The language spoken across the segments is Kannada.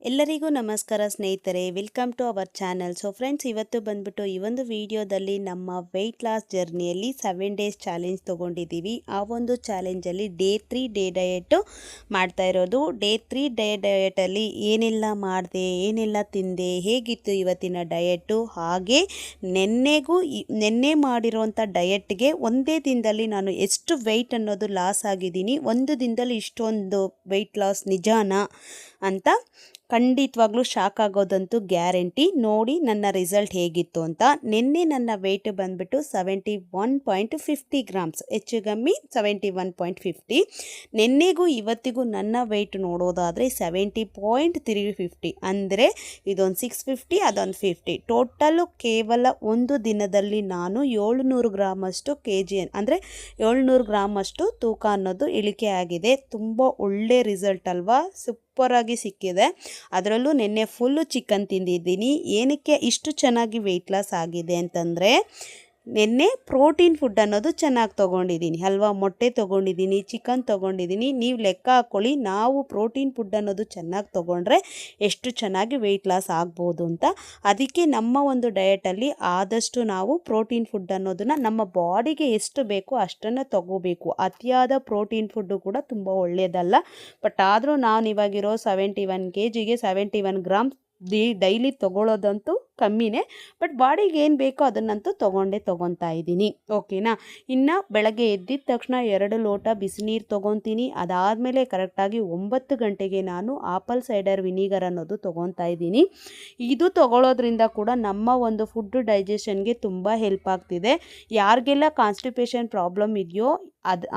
ಎಲ್ಲರಿಗೂ ನಮಸ್ಕಾರ ಸ್ನೇಹಿತರೆ, welcome to our channel. So friends, ಇವತ್ತು ಬಂದ್ಬಿಟ್ಟು ಈ ಒಂದು ವಿಡಿಯೋದಲ್ಲಿ ನಮ್ಮ ವೆಯ್ಟ್ ಲಾಸ್ ಜರ್ನಿಯಲ್ಲಿ 7 ಡೇಸ್ ಚಾಲೆಂಜ್ ತೊಗೊಂಡಿದ್ದೀವಿ. ಆ ಒಂದು ಚಾಲೆಂಜಲ್ಲಿ ಡೇ 3 ಡೇ ಡಯೆಟ್ಟು ಮಾಡ್ತಾ ಇರೋದು. ಡೇ 3 ಡೇ ಡಯೆಟಲ್ಲಿ ಏನೆಲ್ಲ ಮಾಡಿದೆ, ಏನೆಲ್ಲ ತಿಂದೆ, ಹೇಗಿತ್ತು ಇವತ್ತಿನ ಡಯೆಟ್ಟು, ಹಾಗೆ ನೆನ್ನೆ ಮಾಡಿರೋಂಥ ಡಯೆಟ್ಗೆ ಒಂದೇ ದಿನದಲ್ಲಿ ನಾನು ಎಷ್ಟು ವೆಯ್ಟ್ ಅನ್ನೋದು ಲಾಸ್ ಆಗಿದ್ದೀನಿ, ಒಂದು ದಿನದಲ್ಲಿ ಇಷ್ಟೊಂದು ವೆಯ್ಟ್ ಲಾಸ್ ನಿಜಾನಾ ಅಂತ ಖಂಡಿತವಾಗ್ಲೂ ಶಾಕ್ ಆಗೋದಂತೂ ಗ್ಯಾರಂಟಿ. ನೋಡಿ ನನ್ನ ರಿಸಲ್ಟ್ ಹೇಗಿತ್ತು ಅಂತ. ನಿನ್ನೆ ನನ್ನ ವೆಯ್ಟ್ ಬಂದುಬಿಟ್ಟು 71.50 ಗ್ರಾಮ್ಸ್, ಹೆಚ್ಚು ಕಮ್ಮಿ 71.50. ನಿನ್ನೆಗೂ ಇವತ್ತಿಗೂ ನನ್ನ ವೆಯ್ಟ್ ನೋಡೋದಾದರೆ 70.350, ಅಂದರೆ ಇದೊಂದು 650 ಅದೊಂದು 50. ಟೋಟಲ್ಲು ಕೇವಲ ಒಂದು ದಿನದಲ್ಲಿ ನಾನು 700 ಗ್ರಾಮಷ್ಟು ಅಂದರೆ 700 ಗ್ರಾಮಷ್ಟು ತೂಕ ಅನ್ನೋದು ಇಳಿಕೆ ಆಗಿದೆ. ತುಂಬ ಒಳ್ಳೆ ರಿಸಲ್ಟ್ ಅಲ್ವಾ, ಸೂಪರಾಗಿ ಸಿಕ್ಕಿದೆ. ಅದರಲ್ಲೂ ನಿನ್ನೆ ಫುಲ್ಲು ಚಿಕನ್ ತಿಂದಿದ್ದೀನಿ. ಏನಕ್ಕೆ ಇಷ್ಟು ಚೆನ್ನಾಗಿ ವೆಯ್ಟ್ ಲಾಸ್ ಆಗಿದೆ ಅಂತಂದರೆ, ನಿನ್ನೆ ಪ್ರೋಟೀನ್ ಫುಡ್ ಅನ್ನೋದು ಚೆನ್ನಾಗಿ ತೊಗೊಂಡಿದ್ದೀನಿ ಅಲ್ವಾ. ಮೊಟ್ಟೆ ತೊಗೊಂಡಿದ್ದೀನಿ, ಚಿಕನ್ ತೊಗೊಂಡಿದ್ದೀನಿ. ನೀವು ಲೆಕ್ಕ ಹಾಕ್ಕೊಳ್ಳಿ, ನಾವು ಪ್ರೋಟೀನ್ ಫುಡ್ ಅನ್ನೋದು ಚೆನ್ನಾಗಿ ತೊಗೊಂಡ್ರೆ ಎಷ್ಟು ಚೆನ್ನಾಗಿ ವೆಯ್ಟ್ ಲಾಸ್ ಆಗ್ಬೋದು ಅಂತ. ಅದಕ್ಕೆ ನಮ್ಮ ಒಂದು ಡಯಟಲ್ಲಿ ಆದಷ್ಟು ನಾವು ಪ್ರೋಟೀನ್ ಫುಡ್ ಅನ್ನೋದನ್ನು ನಮ್ಮ ಬಾಡಿಗೆ ಎಷ್ಟು ಬೇಕೋ ಅಷ್ಟನ್ನು ತೊಗೋಬೇಕು. ಅತಿಯಾದ ಪ್ರೋಟೀನ್ ಫುಡ್ಡು ಕೂಡ ತುಂಬ ಒಳ್ಳೆಯದಲ್ಲ. ಬಟ್ ಆದರೂ ನಾನು ಇವಾಗಿರೋ 71 kgಗೆ 71 ಗ್ರಾಮ್ ಡೈಲಿ ತೊಗೊಳ್ಳೋದಂತೂ ಕಮ್ಮಿನೇ. ಬಟ್ ಬಾಡಿಗೆ ಏನು ಬೇಕೋ ಅದನ್ನಂತೂ ತೊಗೊತಾ ಇದ್ದೀನಿ. ಓಕೆನಾ. ಇನ್ನು ಬೆಳಗ್ಗೆ ಎದ್ದಿದ ತಕ್ಷಣ 2 ಲೋಟ ಬಿಸಿನೀರು ತೊಗೊತೀನಿ. ಅದಾದಮೇಲೆ ಕರೆಕ್ಟಾಗಿ 9 ಗಂಟೆಗೆ ನಾನು ಆಪಲ್ ಸೈಡರ್ ವಿನಿಗರ್ ಅನ್ನೋದು ತೊಗೊತಾ ಇದ್ದೀನಿ. ಇದು ತೊಗೊಳ್ಳೋದ್ರಿಂದ ಕೂಡ ನಮ್ಮ ಒಂದು ಫುಡ್ ಡೈಜೆಷನ್ಗೆ ತುಂಬ ಹೆಲ್ಪ್ ಆಗ್ತಿದೆ. ಯಾರಿಗೆಲ್ಲ ಕಾನ್ಸ್ಟಿಪೇಷನ್ ಪ್ರಾಬ್ಲಮ್ ಇದೆಯೋ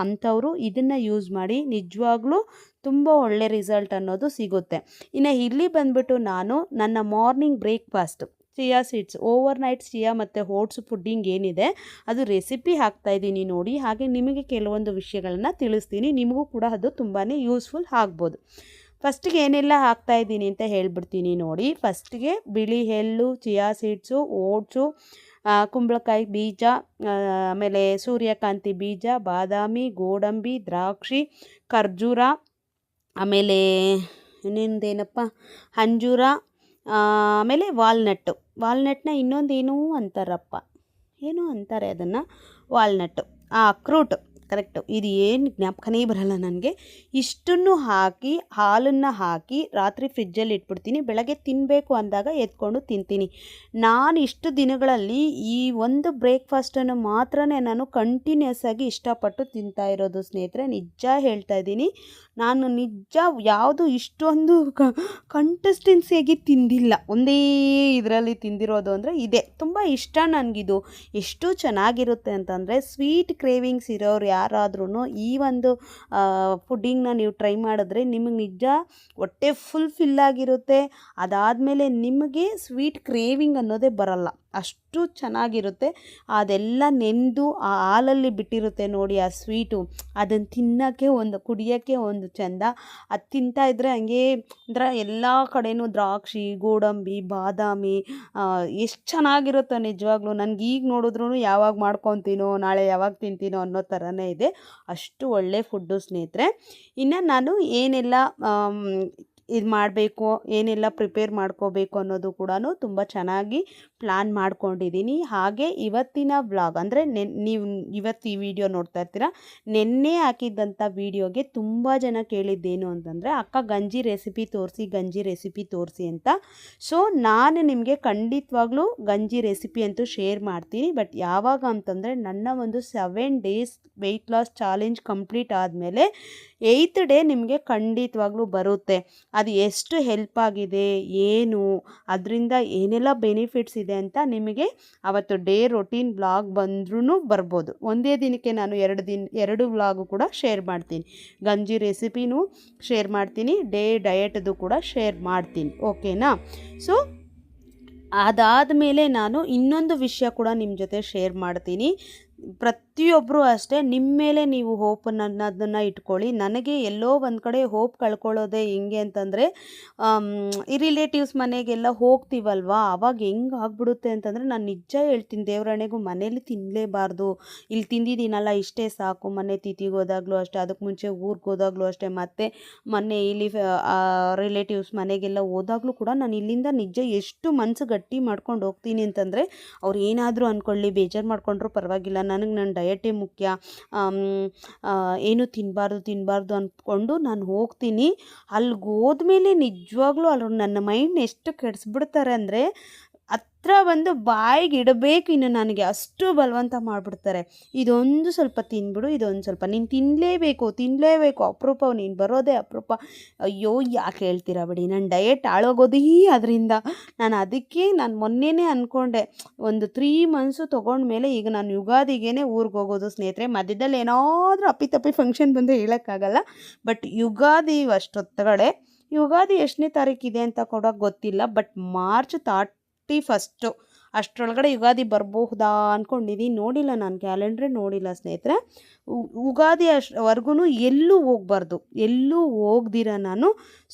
ಅಂಥವರು ಇದನ್ನು ಯೂಸ್ ಮಾಡಿ, ನಿಜವಾಗ್ಲೂ ತುಂಬ ಒಳ್ಳೆ ರಿಸಲ್ಟ್ ಅನ್ನೋದು ಸಿಗುತ್ತೆ. ಇನ್ನು ಇಲ್ಲಿ ಬಂದ್ಬಿಟ್ಟು ನಾನು ನನ್ನ morning breakfast chia seeds, over night chia ಮತ್ತು ಓಟ್ಸ್ ಪುಡ್ಡಿಂಗ್ ಏನಿದೆ ಅದು ರೆಸಿಪಿ ಹಾಕ್ತಾಯಿದ್ದೀನಿ ನೋಡಿ. ಹಾಗೆ ನಿಮಗೆ ಕೆಲವೊಂದು ವಿಷಯಗಳನ್ನು ತಿಳಿಸ್ತೀನಿ, ನಿಮಗೂ ಕೂಡ ಅದು ತುಂಬಾ ಯೂಸ್ಫುಲ್ ಆಗ್ಬೋದು. ಫಸ್ಟಿಗೆ ಏನೆಲ್ಲ ಹಾಕ್ತಾಯಿದ್ದೀನಿ ಅಂತ ಹೇಳ್ಬಿಡ್ತೀನಿ ನೋಡಿ. ಫಸ್ಟಿಗೆ ಬಿಳಿ ಎಳ್ಳು, ಚಿಯಾ ಸೀಡ್ಸು, ಓಟ್ಸು, ಕುಂಬಳಕಾಯಿ ಬೀಜ, ಆಮೇಲೆ ಸೂರ್ಯಕಾಂತಿ ಬೀಜ, ಬಾದಾಮಿ, ಗೋಡಂಬಿ, ದ್ರಾಕ್ಷಿ, ಖರ್ಜೂರ, ಆಮೇಲೆ ಇನ್ನೊಂದೇನಪ್ಪ ಅಂಜೂರ, ಆಮೇಲೆ ವಾಲ್ನಟ್ನ ಇನ್ನೊಂದೇನೋ ಅಂತಾರಪ್ಪ, ಏನೋ ಅಂತಾರೆ ಅದನ್ನು, ವಾಲ್ನಟ್ಟು, ಅಕ್ರೂಟ್, ಕರೆಕ್ಟು. ಇದು ಏನು ಜ್ಞಾಪಕನೇ ಬರಲ್ಲ ನನಗೆ. ಇಷ್ಟನ್ನು ಹಾಕಿ, ಹಾಲನ್ನು ಹಾಕಿ ರಾತ್ರಿ ಫ್ರಿಜ್ಜಲ್ಲಿ ಇಟ್ಬಿಡ್ತೀನಿ. ಬೆಳಗ್ಗೆ ತಿನ್ನಬೇಕು ಅಂದಾಗ ಎತ್ಕೊಂಡು ತಿಂತೀನಿ. ನಾನು ಇಷ್ಟು ದಿನಗಳಲ್ಲಿ ಈ ಒಂದು ಬ್ರೇಕ್ಫಾಸ್ಟನ್ನು ಮಾತ್ರ ನಾನು ಕಂಟಿನ್ಯೂಸ್ ಆಗಿ ಇಷ್ಟಪಟ್ಟು ತಿಂತಾ ಇರೋದು ಸ್ನೇಹಿತರೆ. ನಿಜ ಹೇಳ್ತಾ ಇದ್ದೀನಿ, ನಾನು ನಿಜ ಯಾವುದು ಇಷ್ಟೊಂದು ಕಂಟೆಸ್ಟೆನ್ಸಿಯಾಗಿ ತಿಂದಿಲ್ಲ. ಒಂದೇ ಇದರಲ್ಲಿ ತಿಂದಿರೋದು ಅಂದರೆ ಇದೆ. ತುಂಬ ಇಷ್ಟ ನನಗಿದು. ಎಷ್ಟು ಚೆನ್ನಾಗಿರುತ್ತೆ ಅಂತಂದರೆ, ಸ್ವೀಟ್ ಕ್ರೇವಿಂಗ್ಸ್ ಇರೋರು ಯಾರಾದ್ರೂ ಈ ಒಂದು ಫುಡ್ಡಿಂಗ್ನ ನೀವು ಟ್ರೈ ಮಾಡಿದ್ರೆ ನಿಮಗೆ ನಿಜ ಹೊಟ್ಟೆ ಫಿಲ್ ಆಗಿರುತ್ತೆ. ಅದಾದಮೇಲೆ ನಿಮಗೆ ಸ್ವೀಟ್ ಕ್ರೇವಿಂಗ್ ಅನ್ನೋದೇ ಬರಲ್ಲ, ಅಷ್ಟು ಚೆನ್ನಾಗಿರುತ್ತೆ. ಅದೆಲ್ಲ ನೆಂದು ಆ ಹಾಲಲ್ಲಿ ಬಿಟ್ಟಿರುತ್ತೆ ನೋಡಿ ಆ ಸ್ವೀಟು, ಅದನ್ನು ತಿನ್ನೋಕ್ಕೆ ಕುಡಿಯೋಕ್ಕೆ ಒಂದು ಚೆಂದ. ಅದು ತಿಂತಾಯಿದ್ರೆ ಹಂಗೆ ಅಂದ್ರೆ ಎಲ್ಲ ಕಡೆಯೂ ದ್ರಾಕ್ಷಿ, ಗೋಡಂಬಿ, ಬಾದಾಮಿ, ಎಷ್ಟು ಚೆನ್ನಾಗಿರುತ್ತೆ ನಿಜವಾಗ್ಲೂ. ನನಗೆ ಈಗ ನೋಡಿದ್ರೂ ಯಾವಾಗ ಮಾಡ್ಕೊತೀನೋ, ನಾಳೆ ಯಾವಾಗ ತಿಂತೀನೋ ಅನ್ನೋ ಥರನೇ ಇದೆ. ಅಷ್ಟು ಒಳ್ಳೆ ಫುಡ್ಡು ಸ್ನೇಹಿತರೆ. ಇನ್ನು ನಾನು ಏನೆಲ್ಲ ಇದು ಮಾಡಬೇಕು, ಏನೆಲ್ಲ ಪ್ರಿಪೇರ್ ಮಾಡ್ಕೋಬೇಕು ಅನ್ನೋದು ಕೂಡ ತುಂಬ ಚೆನ್ನಾಗಿ ಪ್ಲ್ಯಾನ್ ಮಾಡ್ಕೊಂಡಿದ್ದೀನಿ. ಹಾಗೆ ಇವತ್ತಿನ ವ್ಲಾಗ್ ಅಂದರೆ ನೀವು ಇವತ್ತು ಈ ವಿಡಿಯೋ ನೋಡ್ತಾ ಇರ್ತೀರ, ನಿನ್ನೆ ಹಾಕಿದ್ದಂಥ ವಿಡಿಯೋಗೆ ತುಂಬ ಜನ ಕೇಳಿದ್ದೇನು ಅಂತಂದರೆ, ಅಕ್ಕ ಗಂಜಿ ರೆಸಿಪಿ ತೋರಿಸಿ ಅಂತ. ಸೊ ನಾನು ನಿಮಗೆ ಖಂಡಿತವಾಗ್ಲೂ ಗಂಜಿ ರೆಸಿಪಿ ಅಂತೂ ಶೇರ್ ಮಾಡ್ತೀನಿ. ಬಟ್ ಯಾವಾಗ ಅಂತಂದರೆ, ನನ್ನ ಒಂದು 7 days wait loss challenge complete ಆದಮೇಲೆ 8th ಡೇ ನಿಮಗೆ ಖಂಡಿತವಾಗ್ಲೂ ಬರುತ್ತೆ. ಅದು ಎಷ್ಟು ಹೆಲ್ಪ್ ಆಗಿದೆ, ಏನು ಅದರಿಂದ ಏನೆಲ್ಲ ಬೆನಿಫಿಟ್ಸ್ ಇದೆ ಅಂತ ನಿಮಗೆ ಅವತ್ತು ಡೇ ರೊಟೀನ್ ವ್ಲಾಗ್ ಬಂದ್ರೂ ಬರ್ಬೋದು. ಒಂದೇ ದಿನಕ್ಕೆ ನಾನು 2 ವ್ಲಾಗು ಕೂಡ ಶೇರ್ ಮಾಡ್ತೀನಿ. ಗಂಜಿ ರೆಸಿಪಿನೂ ಶೇರ್ ಮಾಡ್ತೀನಿ, ಡೇ ಡಯೆಟ್ದು ಕೂಡ ಶೇರ್ ಮಾಡ್ತೀನಿ. ಓಕೆನಾ. ಸೊ ಅದಾದಮೇಲೆ ನಾನು ಇನ್ನೊಂದು ವಿಷಯ ಕೂಡ ನಿಮ್ಮ ಜೊತೆ ಶೇರ್ ಮಾಡ್ತೀನಿ. ಪ್ರತಿಯೊಬ್ಬರು ಅಷ್ಟೇ ನಿಮ್ಮ ಮೇಲೆ ನೀವು ಹೋಪನ್ನು ಇಟ್ಕೊಳ್ಳಿ. ನನಗೆ ಎಲ್ಲೋ ಒಂದು ಕಡೆ ಹೋಪ್ ಕಳ್ಕೊಳ್ಳೋದೇ ಹೆಂಗೆ ಅಂತಂದರೆ, ಈ ರಿಲೇಟಿವ್ಸ್ ಮನೆಗೆಲ್ಲ ಹೋಗ್ತೀವಲ್ವ, ಆವಾಗ ಹೆಂಗೆ ಆಗ್ಬಿಡುತ್ತೆ ಅಂತಂದರೆ, ನಾನು ನಿಜ ಹೇಳ್ತೀನಿ, ದೇವರಣೆಗೂ ಮನೇಲಿ ತಿನ್ನಲೇಬಾರ್ದು. ಇಲ್ಲಿ ತಿಂದಿದ್ದೀನಲ್ಲ ಇಷ್ಟೇ ಸಾಕು. ಮೊನ್ನೆ ತಿಥಿಗೆ ಹೋದಾಗಲೂ ಅಷ್ಟೇ, ಅದಕ್ಕೆ ಮುಂಚೆ ಊರಿಗೆ ಹೋದಾಗಲೂ ಅಷ್ಟೇ, ಮತ್ತು ಮೊನ್ನೆ ಇಲ್ಲಿ ರಿಲೇಟಿವ್ಸ್ ಮನೆಗೆಲ್ಲ ಹೋದಾಗಲೂ ಕೂಡ ನಾನು ಇಲ್ಲಿಂದ ನಿಜ ಎಷ್ಟು ಮನಸ್ಸು ಗಟ್ಟಿ ಮಾಡ್ಕೊಂಡು ಹೋಗ್ತೀನಿ ಅಂತಂದರೆ, ಅವ್ರು ಏನಾದರೂ ಅಂದ್ಕೊಳ್ಳಿ, ಬೇಜಾರು ಮಾಡ್ಕೊಂಡ್ರೂ ಪರವಾಗಿಲ್ಲ, ನನಗೆ ನನ್ನ ಡಯಟೇ ಮುಖ್ಯ, ಏನು ತಿನ್ನಬಾರ್ದು ಅಂದ್ಕೊಂಡು ನಾನು ಹೋಗ್ತೀನಿ. ಅಲ್ಲಿಗೆ ಹೋದ್ಮೇಲೆ ನಿಜವಾಗ್ಲೂ ಅಲ್ಲಿ ನನ್ನ ಮೈಂಡ್ ಎಷ್ಟು ಕೆಡಿಸ್ಬಿಡ್ತಾರೆ ಅಂದರೆ, ಹತ್ರ ಬಂದು ಬಾಯಿಗೆ ಇಡಬೇಕು ಇನ್ನು ನನಗೆ, ಅಷ್ಟು ಬಲವಂತ ಮಾಡಿಬಿಡ್ತಾರೆ. ಇದೊಂದು ಸ್ವಲ್ಪ ತಿನ್ಬಿಡು, ಇದೊಂದು ಸ್ವಲ್ಪ ನೀನು ತಿನ್ನಲೇಬೇಕು, ಅಪರೂಪ ನೀನು ಬರೋದೇ ಅಪರೂಪ. ಅಯ್ಯೋ ಯಾಕೆ ಹೇಳ್ತೀರಾ ಬಿಡಿ, ನನ್ನ ಡಯಟ್ ಹಾಳಾಗೋದೇ ಅದರಿಂದ. ನಾನು ಮೊನ್ನೆನೇ ಅಂದ್ಕೊಂಡೆ, ಒಂದು 3 ಮಂತ್ಸು ತೊಗೊಂಡ್ಮೇಲೆ ಈಗ ನಾನು ಯುಗಾದಿಗೇ ಊರಿಗೆ ಹೋಗೋದು ಸ್ನೇಹಿತರೆ. ಮಧ್ಯದಲ್ಲಿ ಏನಾದರೂ ಅಪ್ಪಿತಪ್ಪಿ ಫಂಕ್ಷನ್ ಬಂದರೆ ಹೇಳೋಕ್ಕಾಗಲ್ಲ, ಬಟ್ ಯುಗಾದಿ ಅಷ್ಟೊತ್ತಗಡೆ, ಯುಗಾದಿ ಎಷ್ಟನೇ ತಾರೀಕಿದೆ ಅಂತ ಕೂಡ ಗೊತ್ತಿಲ್ಲ, ಬಟ್ ಮಾರ್ಚ್ 31 ಅಷ್ಟರೊಳಗಡೆ ಯುಗಾದಿ ಬರಬಹುದಾ ಅಂದ್ಕೊಂಡಿದ್ದೀನಿ. ನೋಡಿಲ್ಲ, ನಾನು ಕ್ಯಾಲೆಂಡ್ರೇ ನೋಡಿಲ್ಲ ಸ್ನೇಹಿತರೆ. ಯುಗಾದಿ ಅಷ್ಟವರೆಗೂ ಎಲ್ಲೂ ಹೋಗಬಾರ್ದು, ಎಲ್ಲೂ ಹೋಗ್ದಿರ ನಾನು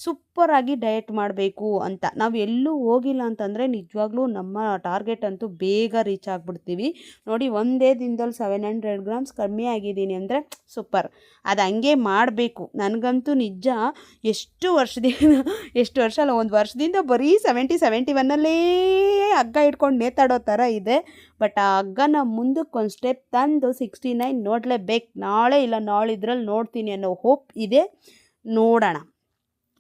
ಸೂಪರಾಗಿ ಡಯಟ್ ಮಾಡಬೇಕು ಅಂತ. ನಾವು ಎಲ್ಲೂ ಹೋಗಿಲ್ಲ ಅಂತಂದರೆ ನಿಜವಾಗ್ಲೂ ನಮ್ಮ ಟಾರ್ಗೆಟ್ ಅಂತೂ ಬೇಗ ರೀಚ್ ಆಗಿಬಿಡ್ತೀವಿ. ನೋಡಿ, ಒಂದೇ ದಿನದಲ್ಲಿ 700 ಗ್ರಾಮ್ಸ್ ಕಮ್ಮಿ ಆಗಿದ್ದೀನಿ ಅಂದರೆ ಸೂಪರ್. ಅದು ಹಂಗೆ ಮಾಡಬೇಕು. ನನಗಂತೂ ನಿಜ ಎಷ್ಟು ವರ್ಷ ಅಲ್ಲ, ಒಂದು ವರ್ಷದಿಂದ ಬರೀ 71 ಹಗ್ಗ ಇಟ್ಕೊಂಡು ನೇತಾಡೋ ಥರ ಇದೆ. ಬಟ್ ಆ ಹಗ್ಗನ ಮುಂದಕ್ಕೊಂದು ಸ್ಟೆಪ್ ತಂದು 69 ನೋಡಲೇಬೇಕು. ನಾಳೆ ಇಲ್ಲ ನಾಳಿದ್ರಲ್ಲಿ ನೋಡ್ತೀನಿ ಅನ್ನೋ ಹೋಪ್ ಇದೆ. ನೋಡೋಣ,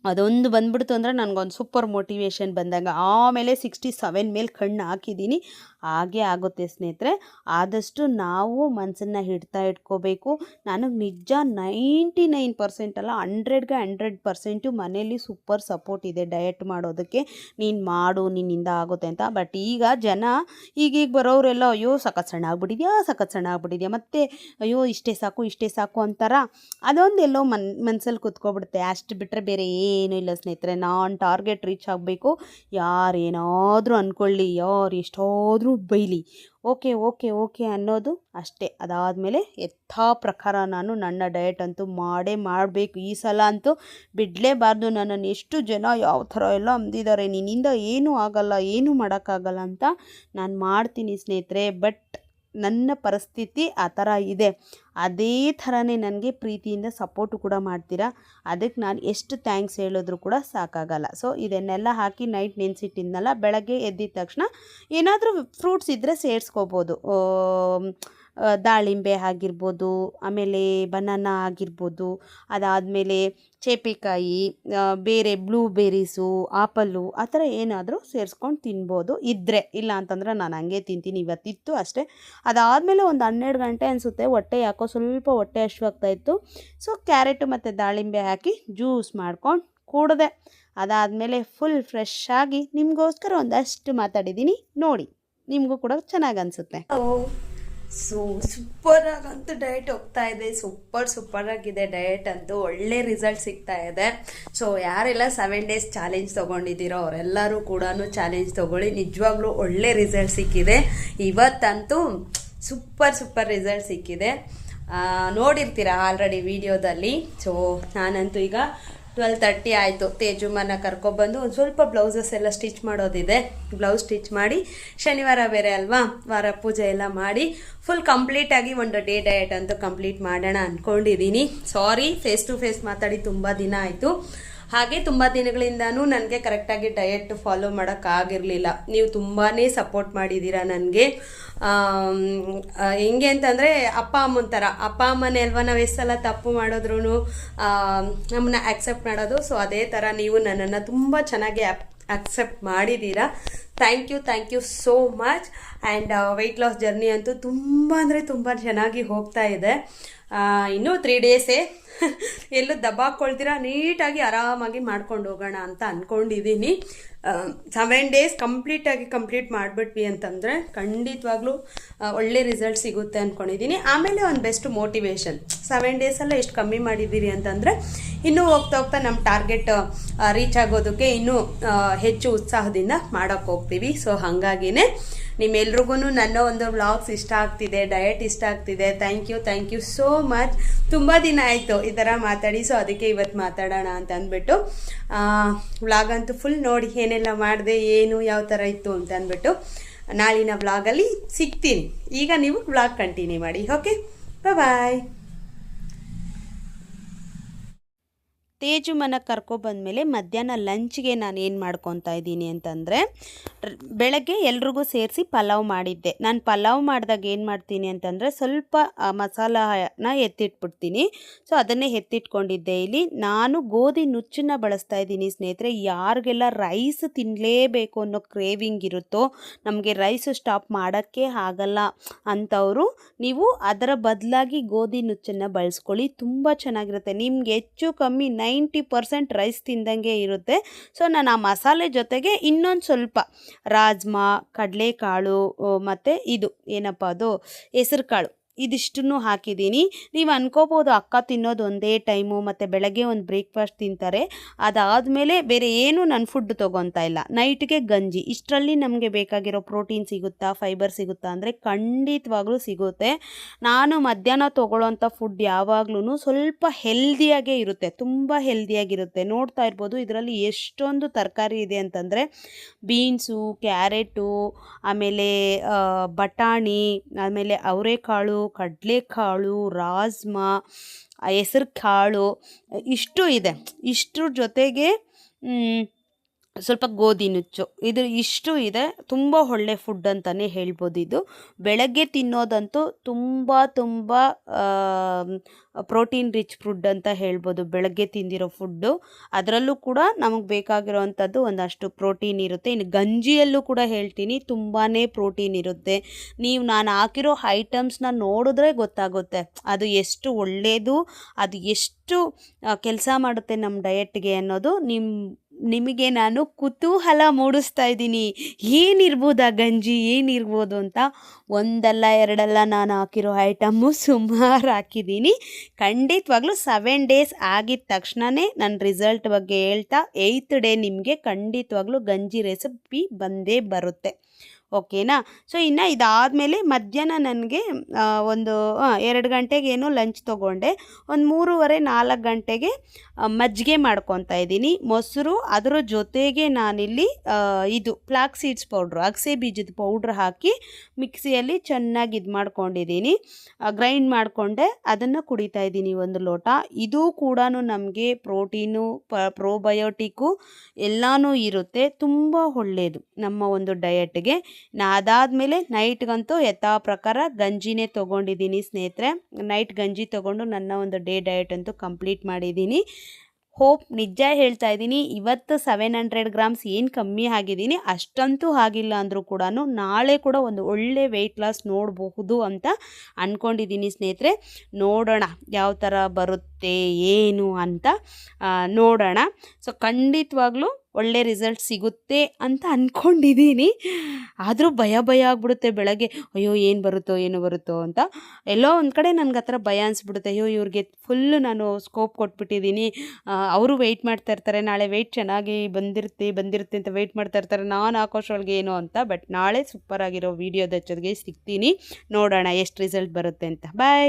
ಅದೊಂದು ಬಂದ್ಬಿಡ್ತು ಅಂದರೆ ನನಗೊಂದು ಸೂಪರ್ ಮೋಟಿವೇಶನ್ ಬಂದಾಗ. ಆಮೇಲೆ 67 ಮೇಲೆ ಕಣ್ಣು ಹಾಕಿದ್ದೀನಿ. ಹಾಗೇ ಆಗುತ್ತೆ ಸ್ನೇಹಿತರೆ. ಆದಷ್ಟು ನಾವು ಮನಸ್ಸನ್ನು ಇಟ್ಕೋಬೇಕು. ನನಗೆ ನಿಜ 99% ಅಲ್ಲ, 100ಗೆ 100% ಮನೇಲಿ ಸೂಪರ್ ಸಪೋರ್ಟ್ ಇದೆ ಡಯಟ್ ಮಾಡೋದಕ್ಕೆ. ನೀನು ಮಾಡು, ನಿನ್ನಿಂದ ಆಗುತ್ತೆ ಅಂತ. ಬಟ್ ಈಗ ಜನ ಈಗೀಗ ಬರೋರೆಲ್ಲ, ಅಯ್ಯೋ ಸಖತ್ ಸಣ್ಣ ಆಗ್ಬಿಟ್ಟಿದ್ಯಾ, ಮತ್ತು ಅಯ್ಯೋ ಇಷ್ಟೇ ಸಾಕು ಅಂತಾರ. ಅದೊಂದು ಎಲ್ಲೋ ಮನಸ್ಸಲ್ಲಿ ಕೂತ್ಕೊಬಿಡುತ್ತೆ. ಅಷ್ಟು ಬಿಟ್ಟರೆ ಬೇರೆ ಏನೂ ಇಲ್ಲ ಸ್ನೇಹಿತರೆ. ನಾನು ಟಾರ್ಗೆಟ್ ರೀಚ್ ಆಗಬೇಕು. ಯಾರೇನಾದರೂ ಅಂದ್ಕೊಳ್ಳಿ, ಯಾರು ಎಷ್ಟಾದರೂ ಬೈಲಿ, ಓಕೆ ಅನ್ನೋದು ಅಷ್ಟೇ. ಅದಾದಮೇಲೆ ಯಥಾ ಪ್ರಕಾರ ನಾನು ನನ್ನ ಡಯಟ್ ಅಂತೂ ಮಾಡಬೇಕು. ಈ ಸಲ ಅಂತೂ ಬಿಡಲೇಬಾರ್ದು. ನನ್ನನ್ನು ಎಷ್ಟು ಜನ ಯಾವ ಥರ ಎಲ್ಲ ಅಂದಿದ್ದಾರೆ, ನಿನ್ನಿಂದ ಏನೂ ಆಗಲ್ಲ, ಏನೂ ಮಾಡೋಕ್ಕಾಗಲ್ಲ ಅಂತ. ನಾನು ಮಾಡ್ತೀನಿ ಸ್ನೇಹಿತರೆ. ಬಟ್ ನನ್ನ ಪರಿಸ್ಥಿತಿ ಆ ಥರ ಇದೆ. ಅದೇ ಥರನೇ ನನಗೆ ಪ್ರೀತಿಯಿಂದ ಸಪೋರ್ಟು ಕೂಡ ಮಾಡ್ತೀರಾ. ಅದಕ್ಕೆ ನಾನು ಎಷ್ಟು ಥ್ಯಾಂಕ್ಸ್ ಹೇಳಿದ್ರು ಕೂಡ ಸಾಕಾಗಲ್ಲ. ಸೊ ಇದನ್ನೆಲ್ಲ ಹಾಕಿ ನೈಟ್ ನೆನೆಸಿಟ್ಟಿದ್ನಲ್ಲ, ಬೆಳಗ್ಗೆ ಎದ್ದಿದ ತಕ್ಷಣ ಏನಾದರೂ ಫ್ರೂಟ್ಸ್ ಇದ್ದರೆ ಸೇರಿಸ್ಕೋಬೋದು. ದಾಳಿಂಬೆ ಆಗಿರ್ಬೋದು, ಆಮೇಲೆ ಬನಾನಾ ಆಗಿರ್ಬೋದು, ಅದಾದಮೇಲೆ ಚೇಪೆಕಾಯಿ, ಬೇರೆ ಬ್ಲೂಬೆರೀಸು, ಆಪಲ್ಲು, ಆ ಥರ ಏನಾದರೂ ಸೇರಿಸ್ಕೊಂಡು ತಿನ್ಬೋದು ಇದ್ದರೆ. ಇಲ್ಲ ಅಂತಂದರೆ ನಾನು ಹಂಗೆ ತಿಂತೀನಿ. ಇವತ್ತಿತ್ತು ಅಷ್ಟೇ. ಅದಾದಮೇಲೆ ಒಂದು 12 ಗಂಟೆ ಅನಿಸುತ್ತೆ, ಹೊಟ್ಟೆ ಯಾಕೋ ಸ್ವಲ್ಪ ಹೊಟ್ಟೆ ಹಶ್ವಾಗ್ತಾಯಿತ್ತು. ಸೊ ಕ್ಯಾರೆಟು ಮತ್ತು ದಾಳಿಂಬೆ ಹಾಕಿ ಜ್ಯೂಸ್ ಮಾಡ್ಕೊಂಡು ಕುಡಿದೆ. ಅದಾದಮೇಲೆ ಫುಲ್ ಫ್ರೆಶ್ ಆಗಿ ನಿಮಗೋಸ್ಕರ ಒಂದಷ್ಟು ಮಾತಾಡಿದ್ದೀನಿ, ನೋಡಿ, ನಿಮಗೂ ಕೂಡ ಚೆನ್ನಾಗಿ ಅನಿಸುತ್ತೆ. ಸೊ ಸೂಪರಾಗಂತೂ ಡಯಟ್ ಹೋಗ್ತಾ ಇದೆ. ಸೂಪರಾಗಿದೆ ಡಯಟ್ ಅಂತೂ. ಒಳ್ಳೆ ರಿಸಲ್ಟ್ ಸಿಗ್ತಾ ಇದೆ. ಸೊ ಯಾರೆಲ್ಲ 7 days ಚಾಲೆಂಜ್ ತೊಗೊಂಡಿದ್ದೀರೋ ಅವರೆಲ್ಲರೂ ಕೂಡ ಚಾಲೆಂಜ್ ತೊಗೊಳ್ಳಿ. ನಿಜವಾಗ್ಲೂ ಒಳ್ಳೆ ರಿಸಲ್ಟ್ ಸಿಕ್ಕಿದೆ. ಇವತ್ತಂತೂ ಸೂಪರ್ ರಿಸಲ್ಟ್ ಸಿಕ್ಕಿದೆ. ನೋಡಿರ್ತೀರ ಆಲ್ರೆಡಿ ವಿಡಿಯೋದಲ್ಲಿ. ಸೊ ನಾನಂತೂ ಈಗ 12:30 ಆಯಿತು. ತೇಜುಮನ್ನ ಕರ್ಕೊಬಂದು ಒಂದು ಸ್ವಲ್ಪ ಬ್ಲೌಸಸ್ ಎಲ್ಲ ಸ್ಟಿಚ್ ಮಾಡೋದಿದೆ. ಬ್ಲೌಸ್ ಸ್ಟಿಚ್ ಮಾಡಿ, ಶನಿವಾರ ಬೇರೆ ಅಲ್ವಾ, ವಾರ ಪೂಜೆ ಎಲ್ಲ ಮಾಡಿ ಫುಲ್ ಕಂಪ್ಲೀಟಾಗಿ ಒಂದು ಡೇ ಡಯಟ್ ಅಂತೂ ಕಂಪ್ಲೀಟ್ ಮಾಡೋಣ ಅಂದ್ಕೊಂಡಿದ್ದೀನಿ. ಸಾರಿ, ಫೇಸ್ ಟು ಫೇಸ್ ಮಾತಾಡಿ ತುಂಬ ದಿನ ಆಯಿತು. ಹಾಗೆ ತುಂಬ ದಿನಗಳಿಂದನೂ ನನಗೆ ಕರೆಕ್ಟಾಗಿ ಡಯಟ್ ಫಾಲೋ ಮಾಡೋಕ್ಕಾಗಿರಲಿಲ್ಲ. ನೀವು ತುಂಬಾ ಸಪೋರ್ಟ್ ಮಾಡಿದ್ದೀರಾ ನನಗೆ. ಹೆಂಗೆ ಅಂತಂದರೆ ಅಪ್ಪ ಅಮ್ಮನೇ ಅಲ್ವಾ, ನಾವು ಎಷ್ಟು ಸಲ ತಪ್ಪು ಮಾಡಿದ್ರು ನಮ್ಮನ್ನ ಆಕ್ಸೆಪ್ಟ್ ಮಾಡೋದು. ಸೊ ಅದೇ ಥರ ನೀವು ನನ್ನನ್ನು ತುಂಬ ಚೆನ್ನಾಗಿ ಅಕ್ಸೆಪ್ಟ್ ಮಾಡಿದ್ದೀರಾ. Thank you so much. And weight loss journey ಅಂತೂ ತುಂಬ ಚೆನ್ನಾಗಿ ಹೋಗ್ತಾ ಇದೆ. ಇನ್ನೂ 3 days ಎಲ್ಲೂ ದಬ್ಬಾಕೊಳ್ತೀರಾ ನೀಟಾಗಿ ಆರಾಮಾಗಿ ಮಾಡ್ಕೊಂಡು ಹೋಗೋಣ ಅಂತ ಅಂದ್ಕೊಂಡಿದ್ದೀನಿ. 7 ಡೇಸ್ ಕಂಪ್ಲೀಟ್ ಮಾಡಿಬಿಟ್ವಿ ಅಂತಂದರೆ ಖಂಡಿತವಾಗ್ಲೂ ಒಳ್ಳೆ ರಿಸಲ್ಟ್ ಸಿಗುತ್ತೆ ಅಂದ್ಕೊಂಡಿದ್ದೀನಿ. ಆಮೇಲೆ ಒಂದು ಬೆಸ್ಟ್ ಮೋಟಿವೇಶನ್, 7 ಡೇಸಲ್ಲ ಎಷ್ಟು ಕಮ್ಮಿ ಮಾಡಿದ್ದೀರಿ ಅಂತಂದರೆ ಇನ್ನೂ ಹೋಗ್ತಾ ನಮ್ಮ ಟಾರ್ಗೆಟ್ ರೀಚ್ ಆಗೋದಕ್ಕೆ ಇನ್ನೂ ಹೆಚ್ಚು ಉತ್ಸಾಹದಿಂದ ಮಾಡೋಕ್ಕೆ ಹೋಗ್ತೀವಿ. ಸೊ ಹಾಗಾಗಿನೇ ನಿಮ್ಮೆಲ್ರಿಗೂ ನನ್ನ ಒಂದು ವ್ಲಾಗ್ಸ್ ಇಷ್ಟ ಆಗ್ತಿದೆ, ಡಯಟ್ ಇಷ್ಟ ಆಗ್ತಿದೆ. Thank you so much. ತುಂಬ ದಿನ ಆಯಿತು ಈ ಥರ ಮಾತಾಡಿ, ಸೊ ಅದಕ್ಕೆ ಇವತ್ತು ಮಾತಾಡೋಣ ಅಂತ ಅಂದ್ಬಿಟ್ಟು ವ್ಲಾಗ್ ಅಂತೂ ಫುಲ್ ನೋಡಿ ಏನೆಲ್ಲ ಮಾಡಿದೆ, ಏನು ಯಾವ ಥರ ಇತ್ತು ಅಂತ ಅಂದ್ಬಿಟ್ಟು ನಾಳಿನ ವ್ಲಾಗಲ್ಲಿ ಸಿಗ್ತೀನಿ. ಈಗ ನೀವು ವ್ಲಾಗ್ ಕಂಟಿನ್ಯೂ ಮಾಡಿ. ಓಕೆ, ಬಾಯ್. ತೇಜು ಮನೆ ಕರ್ಕೊಬಂದಮೇಲೆ ಮಧ್ಯಾಹ್ನ ಲಂಚ್ಗೆ ನಾನು ಏನು ಮಾಡ್ಕೊತಾ ಇದ್ದೀನಿ ಅಂತಂದರೆ, ಬೆಳಗ್ಗೆ ಎಲ್ರಿಗೂ ಸೇರಿಸಿ ಪಲಾವ್ ಮಾಡಿದ್ದೆ. ನಾನು ಪಲಾವ್ ಮಾಡಿದಾಗ ಏನು ಮಾಡ್ತೀನಿ ಅಂತಂದರೆ ಸ್ವಲ್ಪ ಮಸಾಲನ ಎತ್ತಿಟ್ಬಿಡ್ತೀನಿ. ಸೊ ಅದನ್ನೇ ಎತ್ತಿಟ್ಕೊಂಡಿದ್ದೆ. ಇಲ್ಲಿ ನಾನು ಗೋಧಿ ನುಚ್ಚನ್ನು ಬಳಸ್ತಾ ಇದ್ದೀನಿ ಸ್ನೇಹಿತರೆ. ಯಾರಿಗೆಲ್ಲ ರೈಸ್ ತಿನ್ನಲೇಬೇಕು ಅನ್ನೋ ಕ್ರೇವಿಂಗ್ ಇರುತ್ತೋ, ನಮಗೆ ರೈಸ್ ಸ್ಟಾಪ್ ಮಾಡೋಕ್ಕೆ ಆಗಲ್ಲ ಅಂಥವರು ನೀವು ಅದರ ಬದಲಾಗಿ ಗೋಧಿ ನುಚ್ಚನ್ನು ಬಳಸ್ಕೊಳ್ಳಿ. ತುಂಬ ಚೆನ್ನಾಗಿರುತ್ತೆ. ನಿಮ್ಗೆ ಹೆಚ್ಚು ಕಮ್ಮಿ 90% ರೈಸ್ ತಿಂದಂಗೆ ಇರುತ್ತೆ. ಸೊ ನಾನು ಆ ಮಸಾಲೆ ಜೊತೆಗೆ ಇನ್ನೊಂದು ಸ್ವಲ್ಪ ರಾಜ್ಮಾ, ಕಡಲೆಕಾಳು ಮತ್ತು ಇದು ಏನಪ್ಪ ಅದು ಹೆಸರು ಕಾಳು, ಇದಿಷ್ಟನ್ನು ಹಾಕಿದ್ದೀನಿ. ನೀವು ಅನ್ಕೋಬೋದು ಅಕ್ಕ ತಿನ್ನೋದು ಒಂದೇ ಟೈಮು ಮತ್ತು ಬೆಳಗ್ಗೆ ಒಂದು ಬ್ರೇಕ್ಫಾಸ್ಟ್ ತಿಂತಾರೆ, ಅದಾದಮೇಲೆ ಬೇರೆ ಏನು ನಾನು ಫುಡ್ ತೊಗೊತಾ ಇಲ್ಲ, ನೈಟ್ಗೆ ಗಂಜಿ. ಇಷ್ಟರಲ್ಲಿ ನಮಗೆ ಬೇಕಾಗಿರೋ ಪ್ರೋಟೀನ್ ಸಿಗುತ್ತಾ, ಫೈಬರ್ ಸಿಗುತ್ತಾ ಅಂದರೆ ಖಂಡಿತವಾಗ್ಲೂ ಸಿಗುತ್ತೆ. ನಾನು ಮಧ್ಯಾಹ್ನ ತೊಗೊಳ್ಳೋಂಥ ಫುಡ್ ಯಾವಾಗ್ಲೂ ಸ್ವಲ್ಪ ಹೆಲ್ದಿಯಾಗೇ ಇರುತ್ತೆ, ತುಂಬ ಹೆಲ್ದಿಯಾಗಿರುತ್ತೆ. ನೋಡ್ತಾ ಇರ್ಬೋದು ಇದರಲ್ಲಿ ಎಷ್ಟೊಂದು ತರಕಾರಿ ಇದೆ ಅಂತಂದರೆ ಬೀನ್ಸು, ಕ್ಯಾರೆಟು, ಆಮೇಲೆ ಬಟಾಣಿ, ಆಮೇಲೆ ಅವರೆಕಾಳು, ಕಡಲೆಕಾಳು, ರಾಜ್ಮಾ, ಹೆಸರು ಕಾಳು, ಇಷ್ಟು ಇದೆ. ಇಷ್ಟ್ರ ಜೊತೆಗೆ ಸ್ವಲ್ಪ ಗೋಧಿ ನುಚ್ಚು, ಇಷ್ಟು ಇದೆ. ತುಂಬ ಒಳ್ಳೆ ಫುಡ್ ಅಂತಲೇ ಹೇಳ್ಬೋದು. ಇದು ಬೆಳಗ್ಗೆ ತಿನ್ನೋದಂತೂ ತುಂಬ ಪ್ರೋಟೀನ್ ರಿಚ್ ಫುಡ್ ಅಂತ ಹೇಳ್ಬೋದು. ಬೆಳಗ್ಗೆ ತಿಂದಿರೋ ಫುಡ್ಡು, ಅದರಲ್ಲೂ ಕೂಡ ನಮಗೆ ಬೇಕಾಗಿರೋವಂಥದ್ದು ಒಂದಷ್ಟು ಪ್ರೋಟೀನ್ ಇರುತ್ತೆ. ಇನ್ನು ಗಂಜಿಯಲ್ಲೂ ಕೂಡ ಹೇಳ್ತೀನಿ ತುಂಬಾ ಪ್ರೋಟೀನ್ ಇರುತ್ತೆ. ನೀವು ನಾನು ಹಾಕಿರೋ ಐಟಮ್ಸ್ನ ನೋಡಿದ್ರೆ ಗೊತ್ತಾಗುತ್ತೆ ಅದು ಎಷ್ಟು ಒಳ್ಳೆಯದು, ಅದು ಎಷ್ಟು ಕೆಲಸ ಮಾಡುತ್ತೆ ನಮ್ಮ ಡಯಟ್ಗೆ ಅನ್ನೋದು ನಿಮಗೆ ನಾನು ಕುತೂಹಲ ಮೂಡಿಸ್ತಾ ಇದ್ದೀನಿ. ಏನಿರ್ಬೋದು ಆ ಗಂಜಿ, ಏನಿರ್ಬೋದು ಅಂತ. ಒಂದಲ್ಲ ಎರಡಲ್ಲ ನಾನು ಹಾಕಿರೋ ಐಟಮ್ಮು ಸುಮಾರು ಹಾಕಿದ್ದೀನಿ. ಖಂಡಿತವಾಗ್ಲೂ 7 ಡೇಸ್ ಆಗಿದ ತಕ್ಷಣವೇ ನನ್ನ ರಿಸಲ್ಟ್ ಬಗ್ಗೆ ಹೇಳ್ತಾ 8th ಡೇ ನಿಮಗೆ ಖಂಡಿತವಾಗ್ಲೂ ಗಂಜಿ ರೆಸಿಪಿ ಬಂದೇ ಬರುತ್ತೆ. ಓಕೆನಾ? ಸೊ ಇನ್ನು ಇದಾದಮೇಲೆ ಮಧ್ಯಾಹ್ನ ನನಗೆ ಒಂದು 2 ಗಂಟೆಗೇನೋ ಲಂಚ್ ತೊಗೊಂಡೆ. ಒಂದು 3:30-4 ಗಂಟೆಗೆ ಮಜ್ಜಿಗೆ ಮಾಡ್ಕೊತಾ ಇದ್ದೀನಿ. ಮೊಸರು, ಅದರ ಜೊತೆಗೆ ನಾನಿಲ್ಲಿ ಇದು ಫ್ಲಾಕ್ಸ್ ಸೀಡ್ಸ್ ಪೌಡ್ರು, ಅಗಸೆ ಬೀಜದ ಪೌಡ್ರ್ ಹಾಕಿ ಮಿಕ್ಸಿಯಲ್ಲಿ ಚೆನ್ನಾಗಿ ಇದು ಮಾಡ್ಕೊಂಡಿದ್ದೀನಿ, ಗ್ರೈಂಡ್ ಮಾಡಿಕೊಂಡೆ. ಅದನ್ನು ಕುಡಿತಾ ಇದ್ದೀನಿ 1 ಲೋಟ. ಇದು ಕೂಡ ನಮಗೆ ಪ್ರೋಟೀನು, ಪ್ರೋಬಯೋಟಿಕ್ಕು ಎಲ್ಲನೂ ಇರುತ್ತೆ. ತುಂಬ ಒಳ್ಳೆಯದು ನಮ್ಮ ಒಂದು ಡಯಟ್ಗೆ. ಅದಾದಮೇಲೆ ನೈಟ್ಗಂತೂ ಯಥಾ ಪ್ರಕಾರ ಗಂಜಿನೇ ತೊಗೊಂಡಿದ್ದೀನಿ ಸ್ನೇಹಿತರೆ. ನೈಟ್ ಗಂಜಿ ತೊಗೊಂಡು ನನ್ನ ಒಂದು ಡೇ ಡಯಟ್ ಅಂತೂ ಕಂಪ್ಲೀಟ್ ಮಾಡಿದ್ದೀನಿ. ಹೋಪ್, ನಿಜ ಹೇಳ್ತಾ ಇದ್ದೀನಿ, ಇವತ್ತು 700 ಗ್ರಾಮ್ಸ್ ಏನು ಕಮ್ಮಿ ಆಗಿದ್ದೀನಿ, ಅಷ್ಟಂತೂ ಆಗಿಲ್ಲ ಅಂದರೂ ಕೂಡ ನಾಳೆ ಕೂಡ ಒಂದು ಒಳ್ಳೆ ವೆಯ್ಟ್ ಲಾಸ್ ನೋಡಬಹುದು ಅಂತ ಅಂದ್ಕೊಂಡಿದ್ದೀನಿ ಸ್ನೇಹಿತರೆ. ನೋಡೋಣ ಯಾವ ಥರ ಬರುತ್ತೆ ಏನು ಅಂತ ನೋಡೋಣ. ಸೊ ಖಂಡಿತವಾಗ್ಲೂ ಒಳ್ಳೆ ರಿಸಲ್ಟ್ ಸಿಗುತ್ತೆ ಅಂತ ಅಂದ್ಕೊಂಡಿದ್ದೀನಿ. ಆದರೂ ಭಯ ಆಗಿಬಿಡುತ್ತೆ ಬೆಳಗ್ಗೆ, ಅಯ್ಯೋ ಏನು ಬರುತ್ತೋ ಅಂತ. ಎಲ್ಲೋ ಒಂದು ಕಡೆ ನನಗೆ ಆ ಥರ ಭಯ ಅನಿಸ್ಬಿಡುತ್ತೆ. ಅಯ್ಯೋ ಇವ್ರಿಗೆ ಫುಲ್ಲು ನಾನು ಸ್ಕೋಪ್ ಕೊಟ್ಬಿಟ್ಟಿದ್ದೀನಿ, ಅವರು ವೆಯ್ಟ್ ಮಾಡ್ತಾ ಇರ್ತಾರೆ, ನಾಳೆ ವೆಯ್ಟ್ ಚೆನ್ನಾಗಿ ಬಂದಿರುತ್ತೆ ಅಂತ ವೆಯ್ಟ್ ಮಾಡ್ತಾ ಇರ್ತಾರೆ, ನಾನು ಹಾಕೋಷ್ಟೊಳಗೆ ಏನೋ ಅಂತ. ಬಟ್ ನಾಳೆ ಸೂಪರಾಗಿರೋ ವೀಡಿಯೋದ ಜೊತೆಗೆ ಸಿಗ್ತೀನಿ. ನೋಡೋಣ ಎಷ್ಟು ರಿಸಲ್ಟ್ ಬರುತ್ತೆ ಅಂತ. ಬಾಯ್.